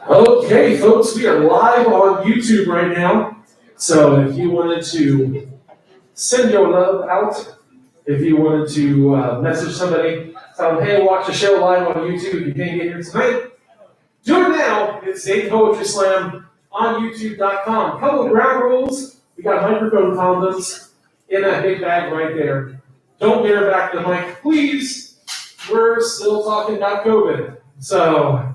Okay, folks, we are live on YouTube right now. So if you wanted to send your love out, if you wanted to message somebody, tell them, hey, watch the show live on YouTube. You can't get here tonight. Do it now. It's DAyton Poetry Slam on YouTube.com. Couple of ground rules. We got microphone condoms in that big bag right there. Don't bear back the mic, please. We're still talking about COVID. So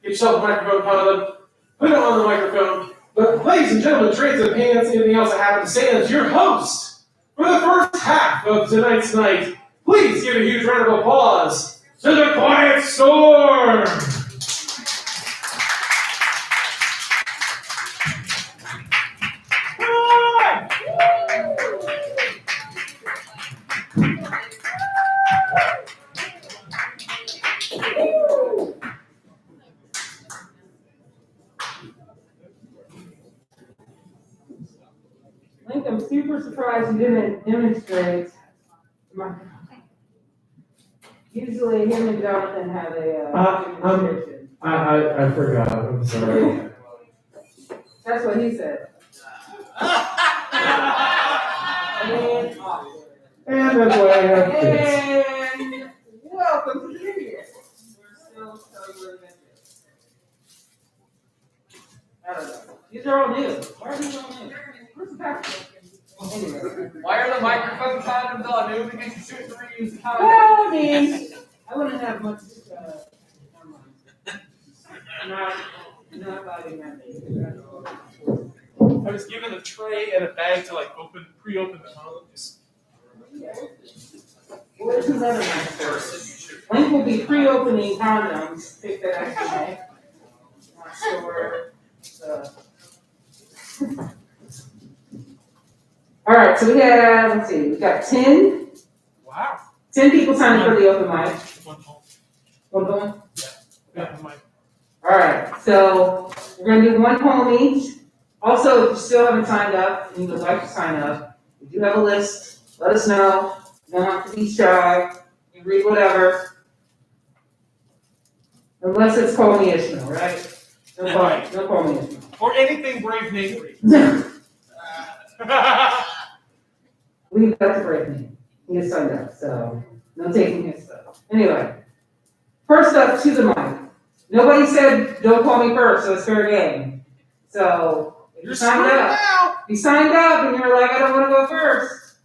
get yourself a microphone condom, put it on the microphone. But ladies and gentlemen, trades and pants, anything else I happen to say as your host for the first half of tonight's night, please give a huge round of applause to the Quiet Storm. I'm super surprised you didn't demonstrate. Usually him and Jonathan have a demonstration. I forgot. I'm sorry. That's what he said. And that's why I have kids. And welcome to the video. We're still cellular adventures. I don't know. These are all new. Why are these all new? Where's the package? Anyway. Why are the microphone condoms all new? Because you shouldn't reuse condoms. Well, I mean, I wouldn't have much. Not biting at me. I was given a tray and a bag to like pre-open the condoms. Well, this is another nice. Link will be pre-opening condoms. Pick that up today. Not sure. All right, so we have, let's see, we got 10. Wow. 10 people signed up for the open mic. One home. One poem? Yeah, my All right, so we're going to do one poem each. Also, if you still haven't signed up and you would like to sign up, we do have a list. Let us know. You don't have to be shy. You can read whatever. Unless it's Coley Ishmael, right? No Coley Ishmael. or anything Brave Nate reads. Leave that to Brave name. He is signed up, so no taking his stuff. Anyway, first up to the mic. Nobody said don't call me first, so it's fair game. So if you signed up and you're like, I don't want to go first,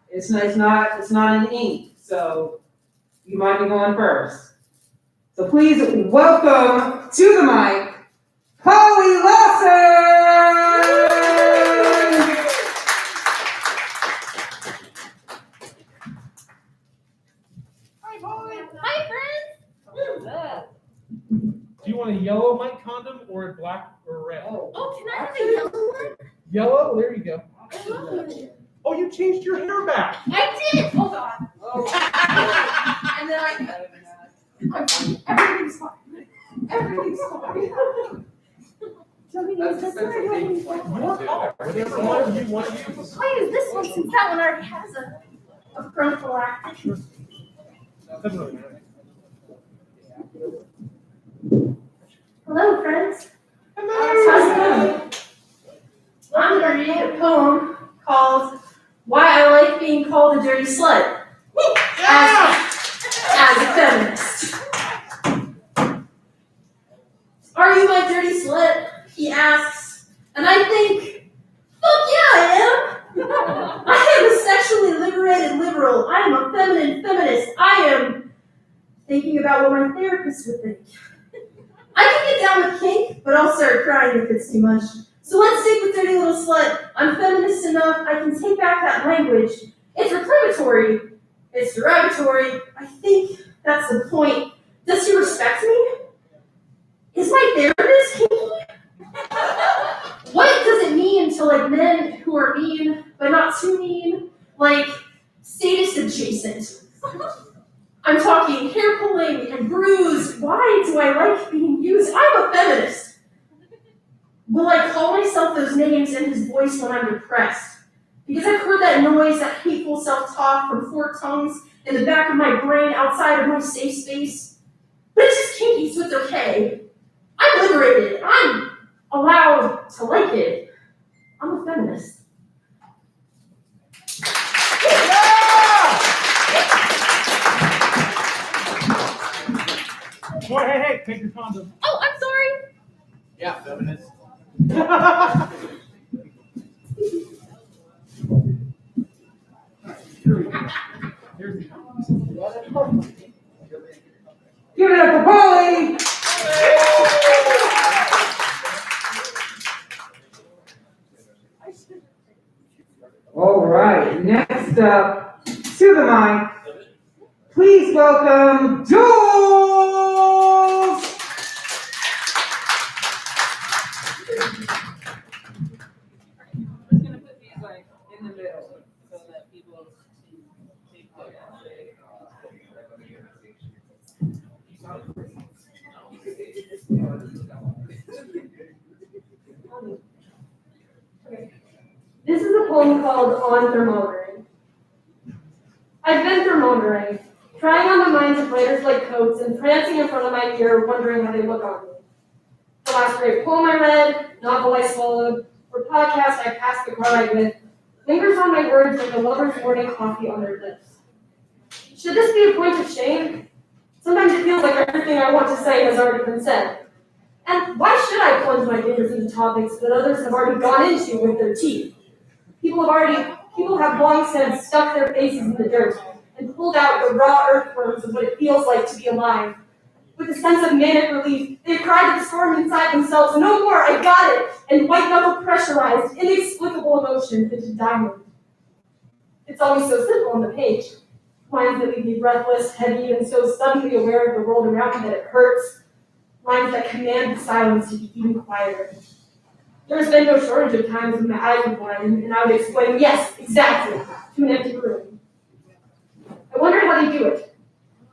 it's not an ink, so you might be going first. So please welcome to the mic, Polly Lawson! Hi, friends! Do you want a yellow mic condom or a black or red? Oh, can I have a yellow one? Yellow? There you go. I love it. Oh, you changed your hair back. I did! Oh, God. And then everything's fine. Everything's fine. Tell me That's a sensitive Your color. Whatever one you want to use. Why is this one since that one already has a prophylactic? Doesn't really matter. Hello, friends. How's it going? I'm going to read a poem called Why I Like Being Called a Dirty Slut as a feminist. Are you my dirty slut? He asks. And I think, fuck yeah, I am. I am a sexually liberated liberal. I am a feminine feminist. I am thinking about what my therapist would think. I can get down with kink, but I'll start crying if it's too much. So let's stick with dirty little slut. I'm feminist enough, I can take back that language. It's reclamatory. It's derogatory. I think that's the point. Does she respect me? Is my therapist kinky? What does it mean to like men who are mean, but not too mean? Like, status adjacent. I'm talking hair pulling and bruised. Why do I like being used? I'm a feminist. Will I call myself those names in his voice when I'm depressed? Because I've heard that noise, that hateful self-talk from forked tongues, in the back of my brain outside of my safe space. But it's just kinky, so it's okay. I'm liberated. I'm allowed to like it. I'm a feminist. Boy, hey, take your condom. Oh, I'm sorry. Yeah, feminist. Give it up for Polly! All right, next up to the mic, please welcome Jules! I'm just gonna put these like in the middle so that people take This is a poem called On Thermometering. I've been thermometering, trying on the minds of writers like coats and prancing in front of my mirror, wondering how they look on me. The last great poem I read, novel I swallowed, or podcast I passed the car ride with, lingers on my words like a lover's morning coffee on their lips. Should this be a point of shame? Sometimes it feels like everything I want to say has already been said. And why should I plunge my fingers into topics that others have already gone into with their teeth? People have long since stuck their faces in the dirt and pulled out the raw earthworms of what it feels like to be alive. With a sense of manic relief, they've cried to the storm inside themselves, no more, I got it, and white-knuckle pressurized, inexplicable emotion into diamond. It's always so simple on the page. Lines that leave me breathless, heavy, and so suddenly aware of the world around me that it hurts. Lines that command the silence to be even quieter. There's been no shortage of times when my eyes would widen, and I would explain, yes, exactly, to an empty room. I wondered how they do it.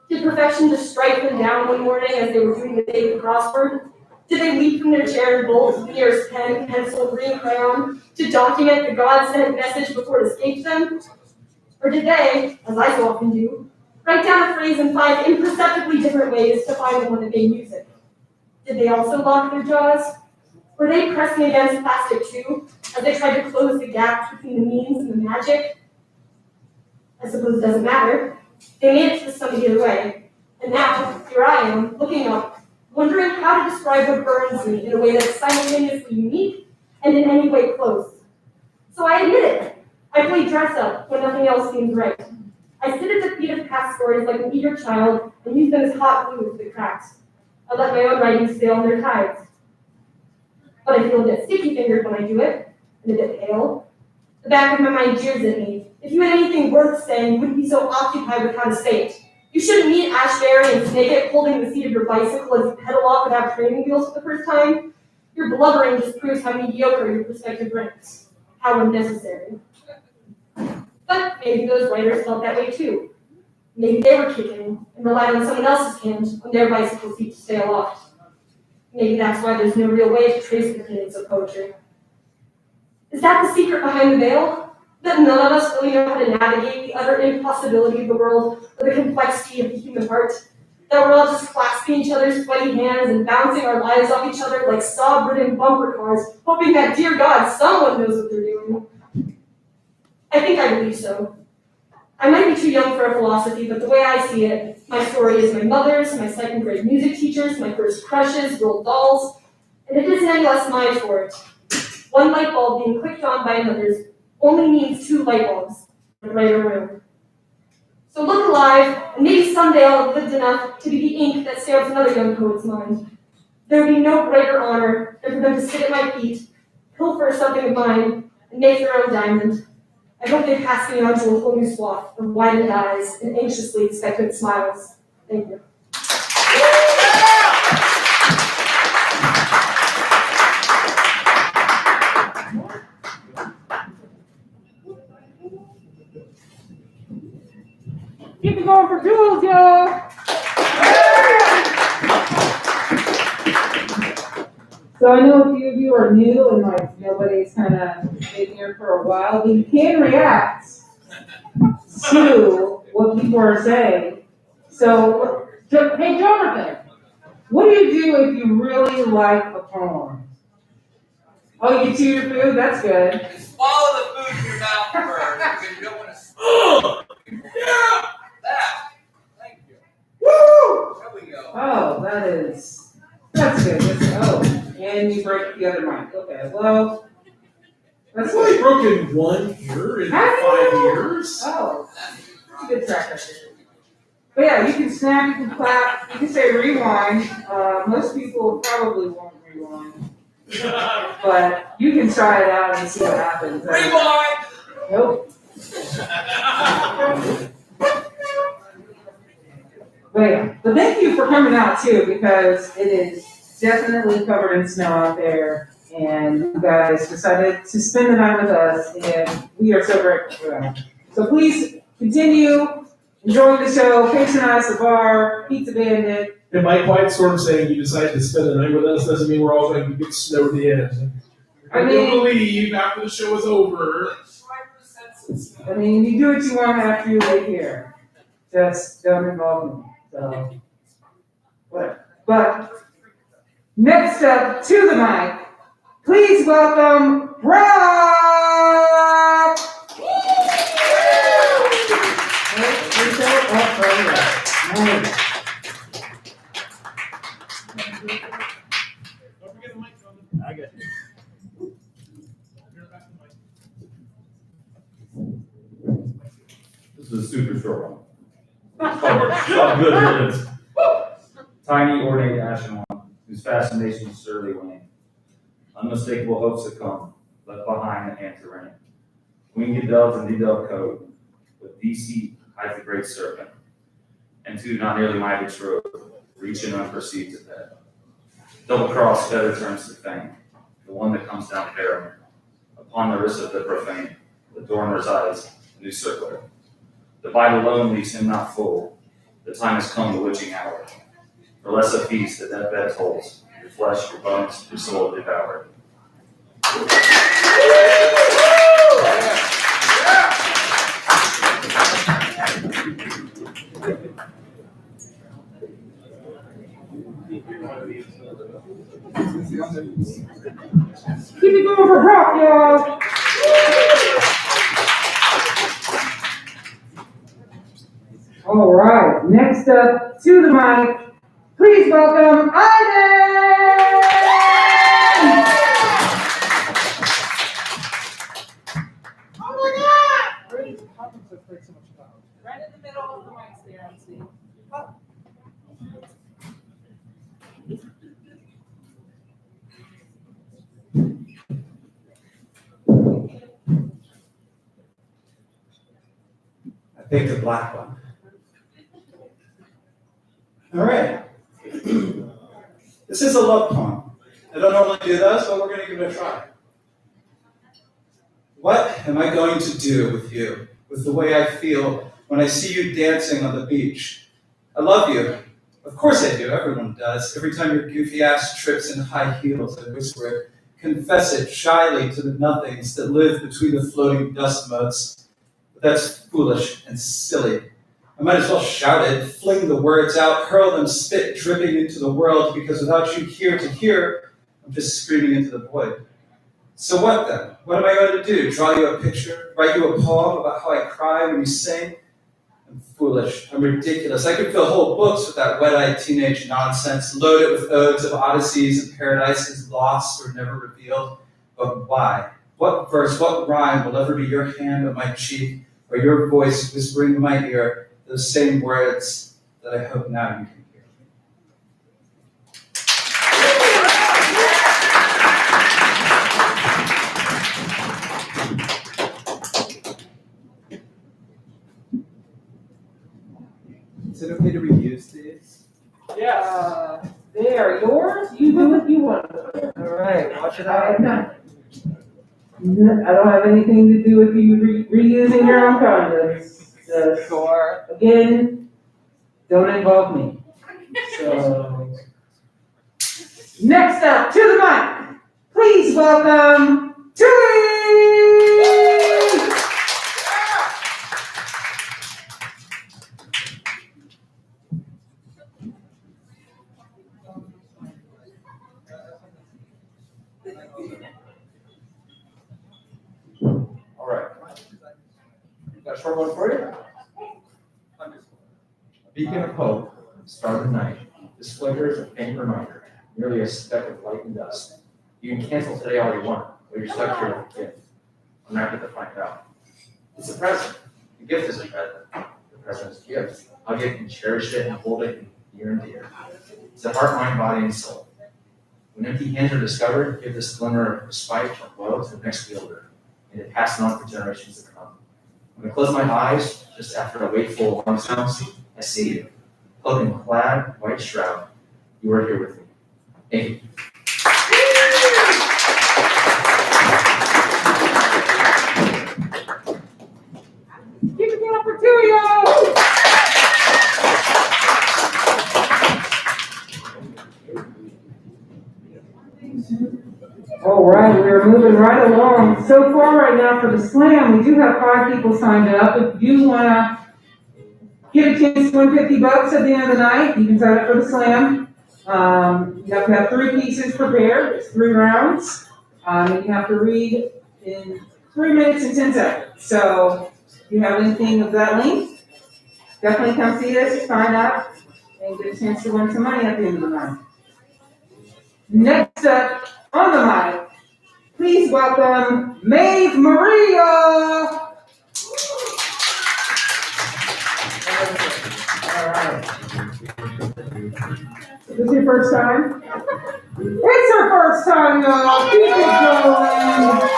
Did perfection just strike them down one morning as they were doing the daily crossword? Did they leap from their chair and bolt the nearest pen, pencil, green crayon to document the God-sent message before it escaped them? Or did they, as I so often do, write down a phrase in 5 imperceptibly different ways to find the one that made music? Did they also lock their jaws? Were they pressing against plastic too, as they tried to close the gap between the means and the magic? I suppose it doesn't matter. They made it to the summit either way. And now, here I am, looking up, wondering how to describe what burns me in a way that's simultaneously unique and in any way close. So I admit it. I play dress up when nothing else seems right. I sit at the feet of past stories like an eager child and use them as hot glue to the cracks. I let my own writings sail on their tides. But I feel a bit sticky-fingered when I do it, and a bit pale. The back of my mind jeers at me. If you had anything worth saying, you wouldn't be so occupied with how to say it. You shouldn't meet Ashbury and snake it holding the seat of your bicycle as you pedal off without training wheels for the first time. Your blubbering just proves how mediocre your perspective ranks. How unnecessary. But maybe those writers felt that way too. Maybe they were kicking and relied on someone else's hand on their bicycle seat to stay aloft. Maybe that's why there's no real way to trace the beginnings of poetry. Is that the secret behind the veil? That none of us really know how to navigate the utter impossibility of the world or the complexity of the human heart? That we're all just clasping each other's sweaty hands and bouncing our lives off each other like saw-ridden bumper cars, hoping that, dear God, someone knows what they're doing? I think I believe so. I might be too young for a philosophy, but the way I see it, my story is my mother's, my second grade music teachers, my first crushes, rolled dolls, and it isn't any less mine for it. One light bulb being clicked on by another's only means 2 light bulbs in a brighter room. So look alive, and maybe someday I'll have lived enough to be the ink that stamps another young poet's mind. There would be no greater honor than for them to sit at my feet, pilfer something of mine, and make their own diamond. I hope they pass me on to a whole new swath of widened eyes and anxiously expectant smiles. Thank you. Keep it going for Jules, y'all! So I know a few of you are new and like nobody's kind of been here for a while, but you can react to what people are saying. So, hey Jonathan, what do you do if you really like a poem? Oh, you chew your food? That's good. Just swallow the food in your mouth first, because you don't want to. Yeah! That. Thank you. Woo! There we go. Oh, that's good. And you break the other mic. Okay, well, that's I've only broken one ear in 5 years. Oh, good track record. But yeah, you can snap, you can clap, you can say rewind. Most people probably won't rewind, but you can try it out and see what happens. Rewind! Nope. But thank you for coming out too, because it is definitely covered in snow out there, and you guys decided to spend the night with us, and we are so grateful for that. So please continue enjoying the show, patronize the bar, Pizza Bandit. And my quiet storm saying you decided to spend the night with us doesn't mean we're all going to get snowed in. I I mean- don't believe after the show is over. I mean, you do what you want after you leave here. Just don't involve me. So, whatever. But next up to the mic, please welcome Rob. Nice. Don't forget the mic, Jonathan. I got you. You're back to the mic. This is a super short one. It's called Good Riddance. Tiny, ornate ashen one, whose fascination surely wane. Unmistakable hopes succumb, left behind the hand to reign. Winged doves and de-dove coat, with DC hides the great serpent. And two not nearly my betrothed, reaching unperceived to bed. Double cross feather turns to fame, the one that comes down barren. Upon the wrist of the profane, the thorn resides, a new circlet. The bite alone leaves him not full. The time has come, the witching hour. For less a feast, the deathbed tolls. Your flesh, your bones, your soul devoured. Keep it going for Rock, y'all. All right, next up to the mic, please welcome Iden! Oh my God! Where did the conference have played so much about? Right in the middle of the mics there, I see. Oh. I picked a black one. All right. This is a love poem. I don't normally do those, but we're going to give it a try. What am I going to do with you, with the way I feel when I see you dancing on the beach? I love you. Of course I do. Everyone does. Every time your goofy ass trips in high heels, I whisper it. Confess it shyly to the nothings that live between the floating dust motes. But that's foolish and silly. I might as well shout it, fling the words out, hurl them spit dripping into the world, because without you here to hear, I'm just screaming into the void. So what then? What am I going to do? Draw you a picture? Write you a poem about how I cry when you sing? I'm foolish. I'm ridiculous. I could fill whole books with that wet-eyed teenage nonsense, loaded with odes of odysseys and paradises lost or never revealed. But why? What verse, what rhyme will ever be your hand on my cheek, or your voice whispering in my ear those same words that I hope now you can hear? Is it okay to reuse these? Yeah, they are yours, you do what you want. All right, watch it I out. don't have anything to do with you reusing your own condoms. Sure. Again, don't involve me. So, next up to the mic, please welcome Julie! short one for you. A beacon of hope, star of the night. This flicker is a faint reminder, merely a speck of light and dust. You can cancel today all you want, but you're stuck here with a gift. I'm not going to find out. It's a present. The gift is a present. The present is a gift. Hug it and cherish it and hold it near and dear. It's a heart, mind, body, and soul. When empty hands are discovered, give this glimmer of respite or woe to the next wielder, and it pass on for generations to come. When I close my eyes, just after a wakeful alarm sounds, I see you, cloaked in clad white shroud. You are here with me. Thank you. Give it up for two of y'all. All right, we're moving right along. So far right now for the slam, we do have 5 people signed up. If you want to get a chance to win $50 at the end of the night, you can sign up for the slam. You have to have 3 pieces prepared. It's 3 rounds. And you have to read in 3 minutes and 10 seconds. So if you have anything of that length, definitely come see us, sign up, and get a chance to win some money at the end of the night. Next up on the mic, please welcome Maeve Maria. All right. Is this your first time? It's her first time, y'all. Keep it going.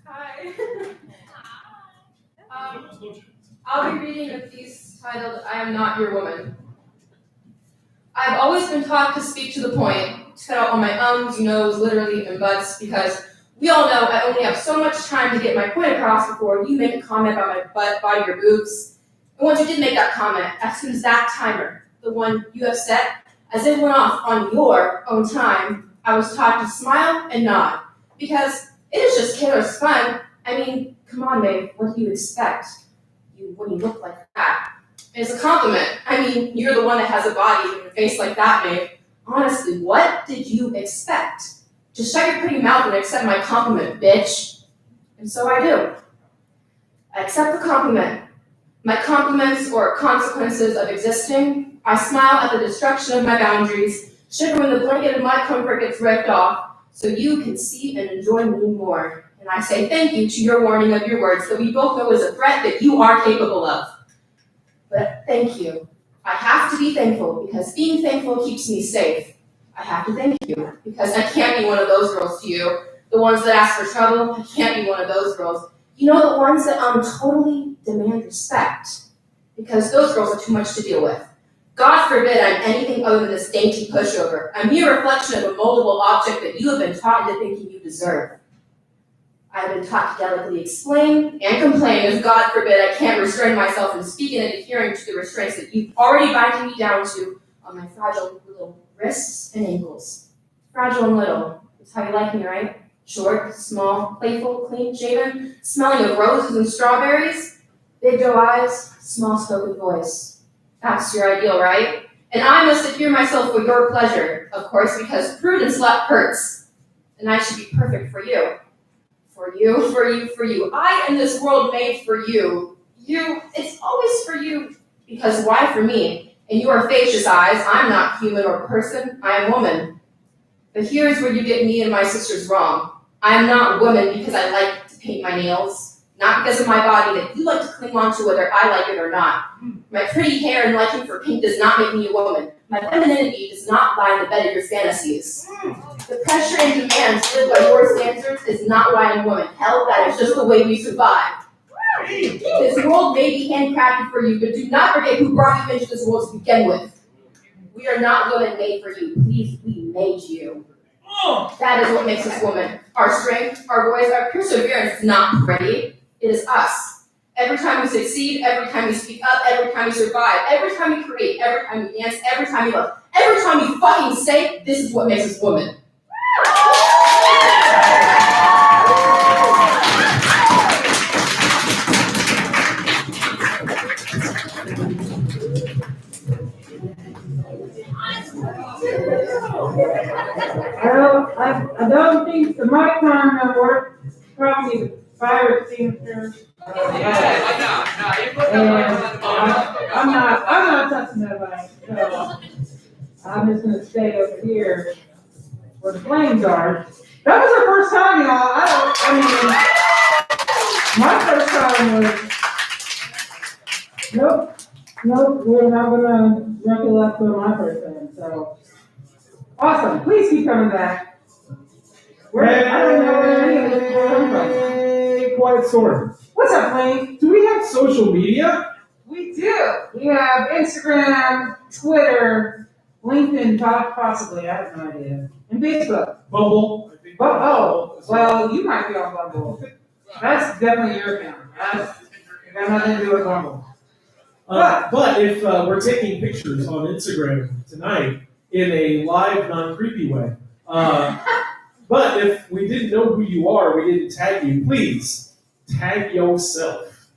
Hi. I'll be reading a piece titled, I Am Not Your Woman. I've always been taught to speak to the point, to cut out all my ums, no's, literally, and buts, because we all know I only have so much time to get my point across before you make a comment about my butt, body, or boobs. And once you did make that comment, as soon as that timer, the one you have set, as it went off on your own time, I was taught to smile and nod, because it is just killer fun. I mean, come on, babe, what do you expect? When you look like that. It's a compliment. I mean, you're the one that has a body and a face like that, babe. Honestly, what did you expect? Just shut your pretty mouth and accept my compliment, bitch. And so I do. I accept the compliment. My compliments or consequences of existing, I smile at the destruction of my boundaries, shiver when the blanket of my comfort gets ripped off, so you can see and enjoy me more. And I say thank you to your warning of your words that we both know is a threat that you are capable of. But thank you. I have to be thankful because being thankful keeps me safe. I have to thank you because I can't be one of those girls to you. The ones that ask for trouble, I can't be one of those girls. You know, the ones that totally demand respect. Because those girls are too much to deal with. God forbid I'm anything other than this dainty pushover, a mere reflection of a moldable object that you have been taught into thinking you deserve. I have been taught to delicately explain and complain if, God forbid, I can't restrain myself from speaking and adhering to the restraints that you've already binding me down to on my fragile little wrists and ankles. Fragile and little. That's how you like me, right? Short, small, playful, clean shaven, smelling of roses and strawberries, big doe eyes, small spoken voice. That's your ideal, right? And I must adhere myself for your pleasure, of course, because prudence love hurts. And I should be perfect for you. For you, for you, for you. I am this world made for you. You, it's always for you. Because why for me? In your facious eyes, I'm not human or person, I am woman. But here's where you get me and my sisters wrong. I am not woman because I like to paint my nails. Not because of my body that you like to cling on to whether I like it or not. My pretty hair and liking for pink does not make me a woman. My femininity does not lie in the bed of your fantasies. The pressure and demand to live by your standards is not why I'm a woman. Hell, that is just the way we survive. This world may be handcrafted for you, but do not forget who brought you into this world to begin with. We are not women made for you. Please, we made you. That is what makes us women. Our strength, our voice, our perseverance is not pretty. It is us. Every time we succeed, every time we speak up, every time we survive, every time we create, every time we dance, every time we love, every time we fucking say, this is what makes us women. don't think the mic time gonna work. Probably the fire extinguisher. I'm not touching nobody, so I'm just gonna stay over here where the flames are. That was our first time, y'all. My first time was, nope, we're not gonna knuckle up to my first time, so. Awesome, please keep coming back. I don't know where any of this is coming from. Hey, Quiet Storm. What's up, Lane? Do we have social media? We do. We have Instagram, Twitter, LinkedIn, possibly, I have no idea. And Facebook. Bumble? Well, you might be on Bumble. That's definitely your account. That's got nothing to do with Bumble. But if we're taking pictures on Instagram tonight in a live, non-creepy way, but if we didn't know who you are, we didn't tag you, please tag yourself.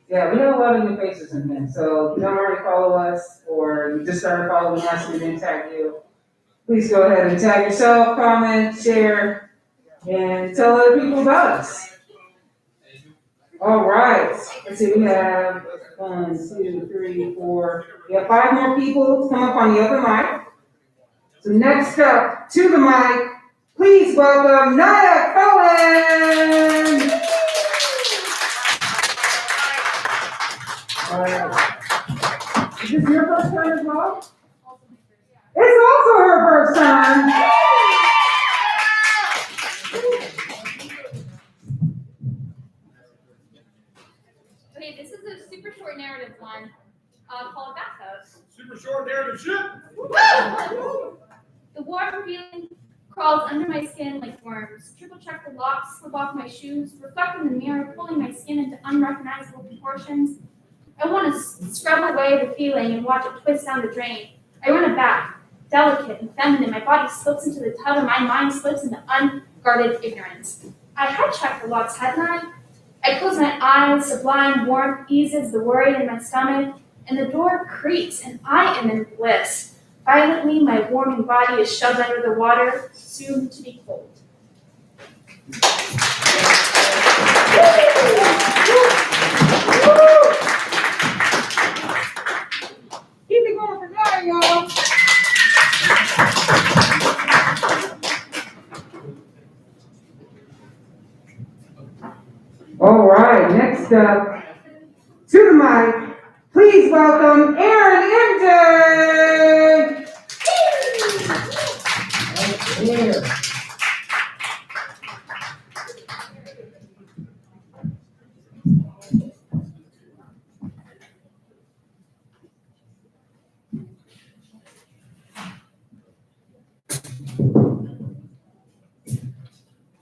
Yeah, we have a lot of new faces in here, so if you don't already follow us, or you just started following us and we didn't tag you, please go ahead and tag yourself, comment, share, and tell other people about us. All right, let's see, we have 1, 2, 3, 4, we have 5 more people come up on the other mic. So next up to the mic, please welcome Naya Cohen. All right. Is this your first time as well? It's also her first time. Okay, this is a super short narrative one called Bathtub. Super short narrative shit. The warm feeling crawls under my skin like worms. Triple check the locks, slip off my shoes, reflect in the mirror, pulling my skin into unrecognizable proportions. I want to scrub away the feeling and watch it twist down the drain. I run it back, delicate and feminine. My body slips into the tub and my mind slips into unguarded ignorance. I had checked the locks, hadn't I? I close my eyes, sublime warmth eases the worry in my stomach, and the door creaks, and I am in bliss. Violently, my warming body is shoved under the water, soon to be cold. Keep it going for now, y'all. All right, next up to the mic, please welcome Aaron Emden. Here.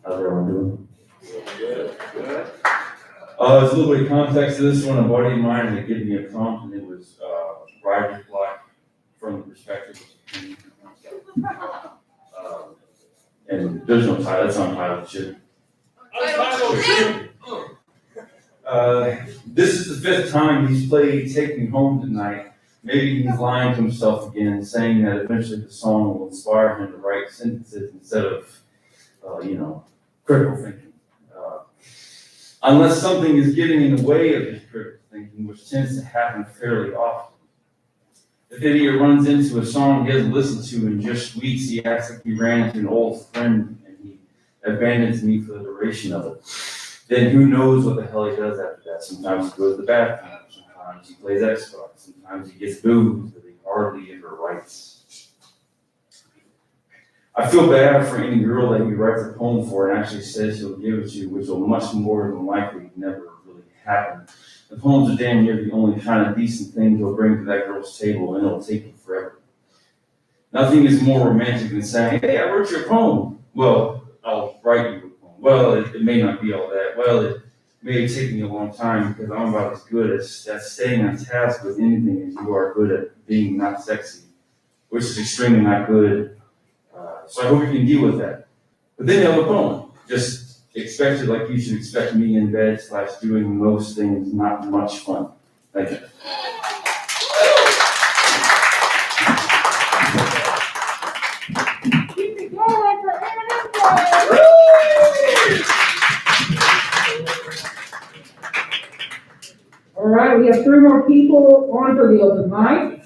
How's everyone doing? There's a little bit of context to this one. A buddy of mine had given me a prompt, and it was writer's block from the perspective of and there's no title. That's untitled shit. This is the 5th time he's played "Take Me Home Tonight." Maybe he's lying to himself again, saying that eventually the song will inspire him to write sentences instead of, critical thinking. Unless something is getting in the way of his critical thinking, which tends to happen fairly often. If idiot runs into a song he hasn't listened to in just weeks, he acts like he ran into an old friend and he abandons me for the duration of it. Then who knows what the hell he does after that. Sometimes he goes to the bathroom, sometimes he plays Xbox, sometimes he gets booze that he hardly ever writes. I feel bad for any girl that he writes a poem for and actually says he'll give it to you, which will much more than likely never really happen. The poems are damn near the only kind of decent thing he'll bring to that girl's table, and it'll take him forever. Nothing is more romantic than saying, "Hey, I wrote you a poem." "Well, I'll write you a poem." "Well, it may not be all that." "Well, it may take me a long time because I'm about as good at staying on task with anything as you are good at being not sexy, which is extremely not good. So I hope you can deal with that." But then you have a poem. Just expect it like you should expect me in bed / doing most things not much fun. Thank you. Keep it going for Aaron Emden. All right, we have 3 more people on for the open mic.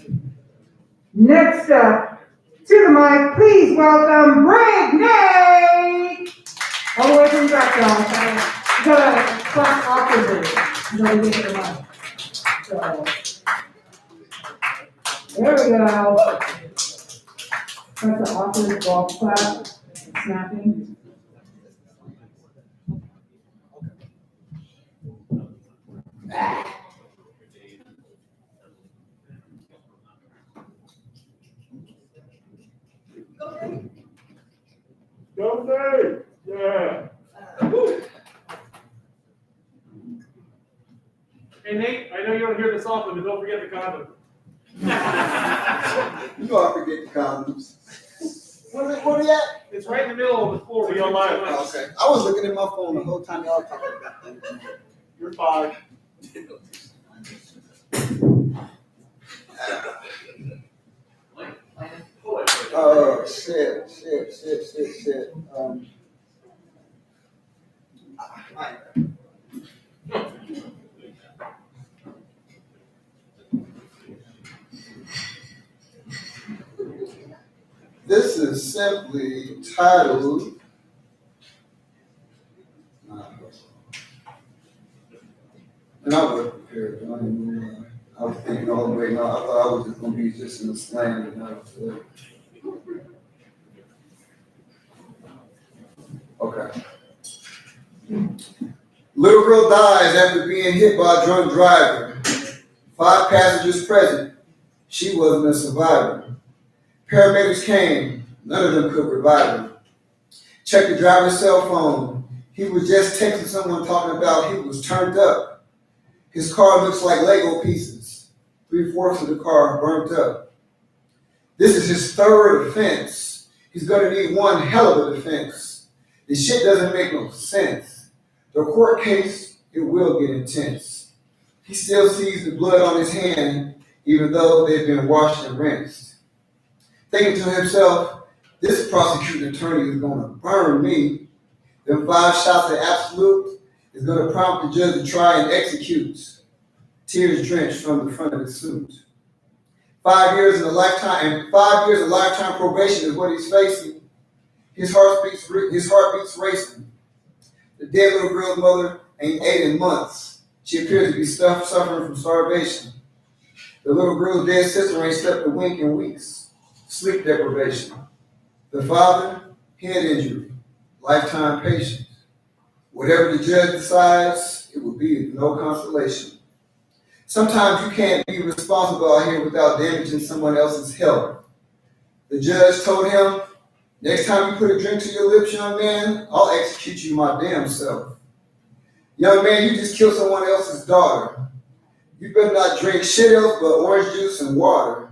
Next up, to the mic, please welcome Brittany! All the way from the back, y'all. You gotta clap awkwardly. You gotta get to the mic. So, there we go. That's the awkward golf clap, snapping. Go Dave! Yeah. Hey Nate, I know you don't hear this often, but don't forget the condom. You know I forget the condoms. Where they at? It's right in the middle of the floor. We online. Okay. I was looking at my phone the whole time y'all talking about that. You're fine. Shit. This is simply titled. And I wasn't prepared. I was thinking all the way. No, I thought I was just gonna be just in the slam and that was it. Okay. Little girl dies after being hit by a drunk driver. 5 passengers present. She wasn't a survivor. Paramedics came. None of them could revive her. Checked the driver's cell phone. He was just texting someone talking about he was turned up. His car looks like Lego pieces. 3/4 of the car burnt up. This is his 3rd offense. He's gonna need one hell of a defense. This shit doesn't make no sense. The court case, it will get intense. He still sees the blood on his hand, even though they've been washed and rinsed. Thinking to himself, this prosecuting attorney is gonna burn me. Them 5 shots of absolute is gonna prompt the judge to try and execute. Tears drenched from the front of his suit. 5 years of lifetime probation is what he's facing. His heart beats racing. The dead little girl's mother ain't 8 in months. She appears to be suffering from starvation. The little girl's dead sister ain't slept a wink in weeks. Sleep deprivation. The father, head injury, lifetime patience. Whatever the judge decides, it will be no consolation. Sometimes you can't be responsible out here without damaging someone else's health. The judge told him, next time you put a drink to your lips, young man, I'll execute you my damn self. Young man, you just killed someone else's daughter. You better not drink shit else but orange juice and water.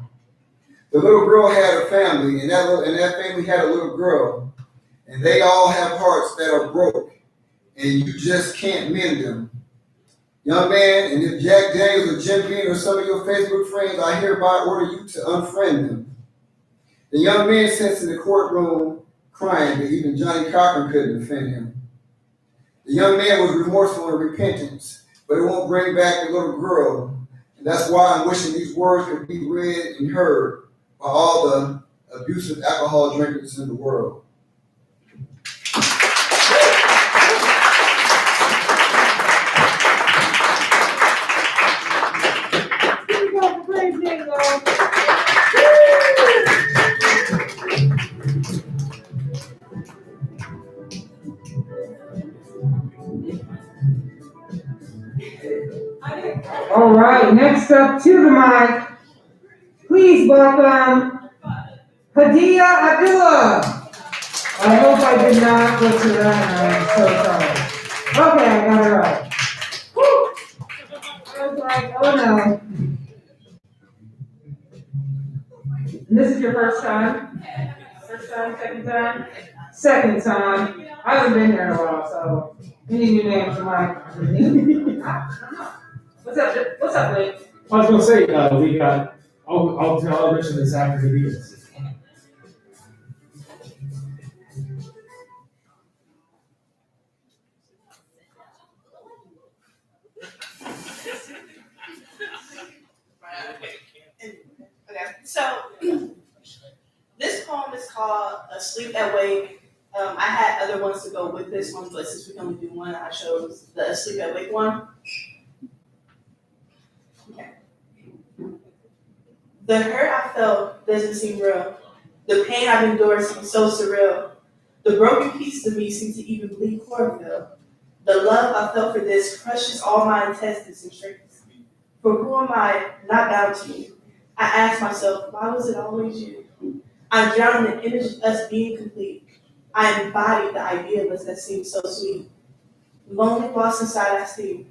The little girl had a family, and that family had a little girl. And they all have hearts that are broke, and you just can't mend them. Young man, and if Jack Daniels or Jim Beam or some of your Facebook friends, I hereby order you to unfriend them. The young man sits in the courtroom crying that even Johnny Cochran couldn't defend him. The young man was remorseful and repentant, but it won't bring back the little girl. And that's why I'm wishing these words could be read and heard by all the abusive alcohol drinkers in the world. All right, next up to the mic, please welcome Hadia Abdullah. I hope I did not butcher that, I'm so sorry. Okay, I got it right. Woo! I was like, oh no. And this is your first time? First time, second time? Second time. I haven't been here in a while, so any new names are like, What's up, Blake? I was gonna say, we got, I'll mention this after the meeting. Asleep at Wake. I had other ones to go with this one, but since we can only do one, I chose the Asleep at Wake one. Okay. The hurt I felt doesn't seem real. The pain I've endured seems so surreal. The broken pieces of me seem to even bleed chlorophyll. The love I felt for this crushes all my intestines and shrinks. For who am I not bound to you? I ask myself, why was it always you? I'm drowning in the image of us being complete. I embodied the idea of us that seemed so sweet. Lonely, lost inside, I see.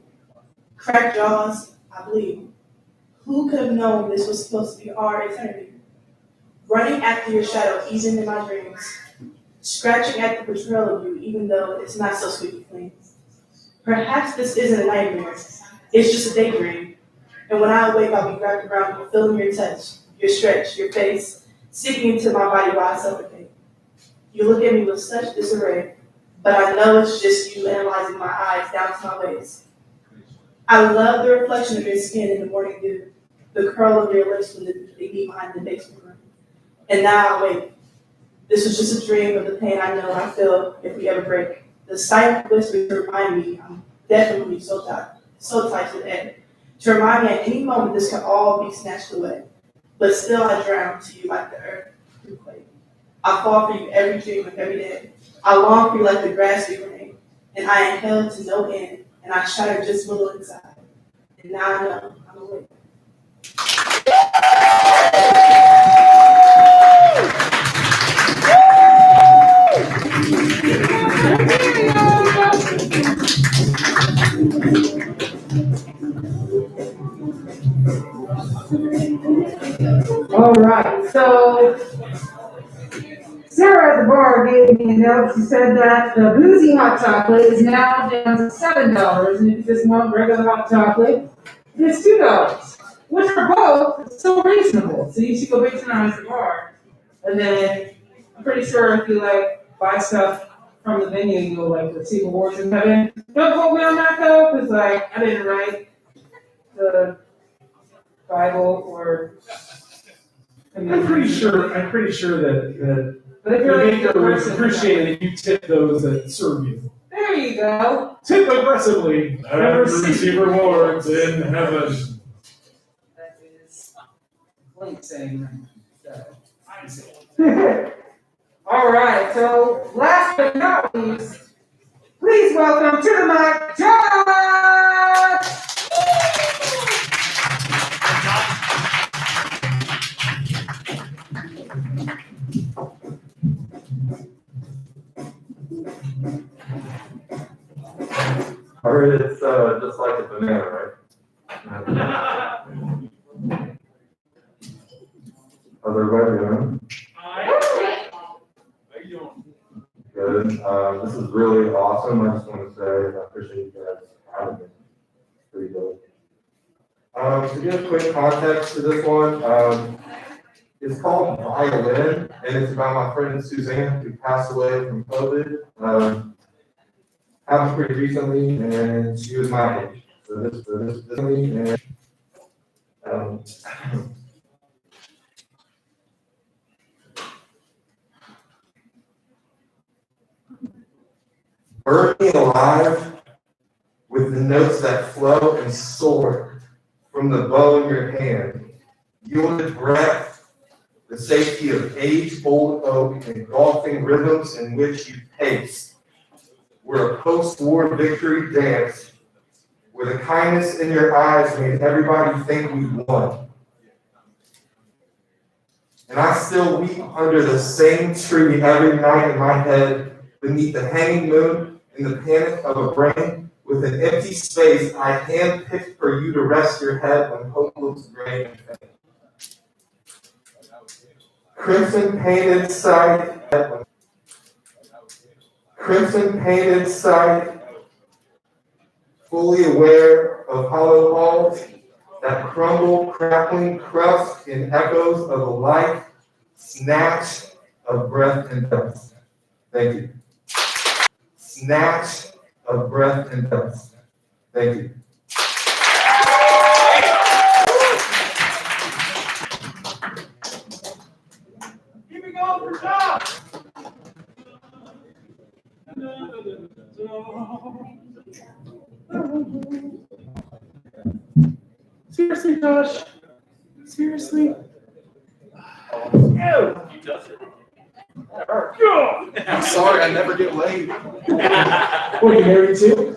Cracked jaws, I bleed. Who could have known this was supposed to be our eternity? Running after your shadow, easing in my dreams. Scratching at the betrayal of you, even though it's not so sweet and clean. Perhaps this isn't a nightmare. It's just a daydream. And when I awake, I'll be wrapped around you, feeling your touch, your stretch, your face, sinking into my body while I suffocate. You look at me with such disarray, but I know it's just you analyzing my eyes down to my waist. I love the reflection of your skin in the morning dew, the curl of your lips when they meet behind the basement room. And now I wake. This was just a dream of the pain I know I feel if we ever break. The silent whispers remind me I'm definitely so tied to the end. To remind me at any moment this can all be snatched away. But still I drown to you like the earth through quake. I fall for you every dream of every day. I long for you like the grass we rain. And I am held to no end, and I shatter just a little inside. And now I know I'm awake. All right, so Sarah at the bar gave me a note. She said that the boozy hot chocolate is now down to $7, and if you just want regular hot chocolate, it's $2, which are both so reasonable. So you should go patronize the bar, and then I'm pretty sure if you like buy stuff from the venue, you'll like receive awards in heaven. Don't quote me on that though, because like I didn't write the Bible or. I'm pretty sure that But if the you're like maker the would person, appreciate it if you tip those that serve you. there you go. Tip aggressively and receive rewards in heaven. That is Blink saying that. So. All right, so last but not least, please welcome to the mic, Josh! I heard it's just like a banana, right? How's everybody doing? How you doing? Good. This is really awesome. I just want to say I appreciate you guys having me. It's pretty good. To give quick context to this one, it's called Violin, and it's about my friend Suzanne who passed away from COVID. Happened pretty recently, and she was my age. So this recently, and burn me alive with the notes that flow and soar from the bow in your hand. Yielded breath, the safety of age-old oak, engulfing rhythms in which you pace. We're a post-war victory dance, where the kindness in your eyes made everybody think we won. And I still weep under the same tree every night in my head, beneath the hanging moon, in the panic of a brain, with an empty space I handpicked for you to rest your head when hope looks gray and faint. Crimson painted sight, fully aware of hollow halls that crumble, crackling crust in echoes of a life snatch of breath and dust. Thank you. Snatch of breath and dust. Thank you. Keep it going for Josh. Seriously, Josh? Seriously? I'm sorry, I never get laid. What, are you married too?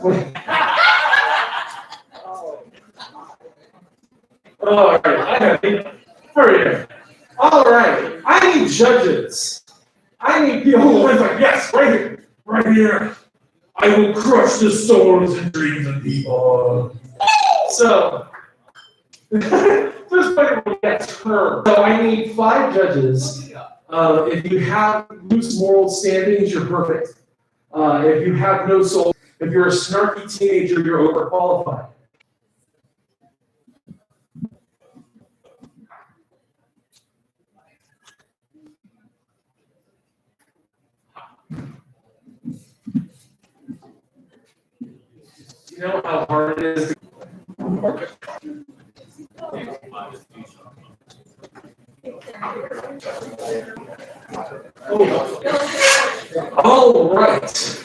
All right, I have it. Hurry up. All right, I need judges. I need people who are like, yes, right here, right here. I will crush the souls and dreams of people. So, just wait a yes, her. So I need 5 judges. If you have loose moral standings, you're perfect. If you have no soul, if you're a snarky teenager, you're overqualified. You know how hard it is to all right.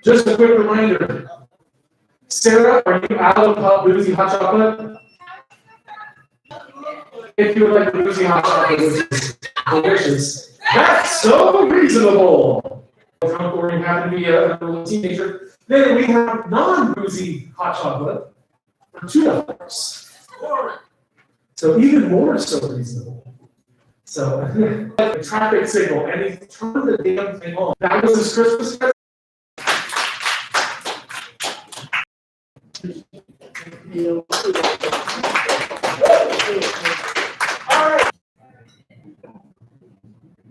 Just a quick reminder. Sarah, are you out of boozy hot chocolate? If you would like the boozy hot chocolate, which is delicious. That's so reasonable. Or you happen to be a little teenager. Then we have non-boozy hot chocolate for $2. So even more so reasonable. So a traffic signal, and he turned the damn thing on. That was his Christmas present.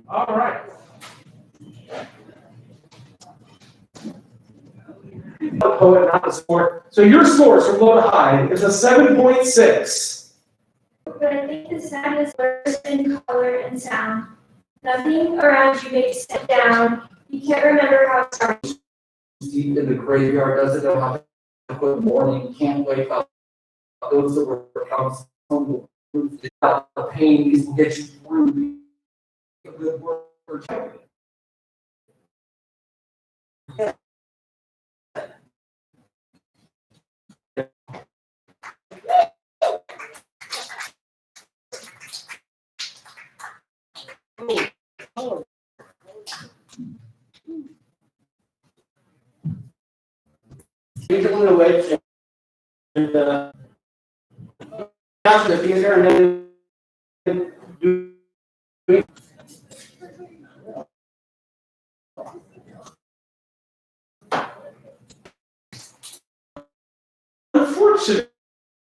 All right. Poet, not the score. So your scores from low to high is a 7.6. But I think the sound is worse in color and sound. Nothing around you makes it down. You can't remember how it started. Deep in the graveyard, doesn't know how to put in the morning, can't wake up. Those that were counseling, the pain, these will get you through the good work. Take a little away and out the theater and then do it. Unfortunately,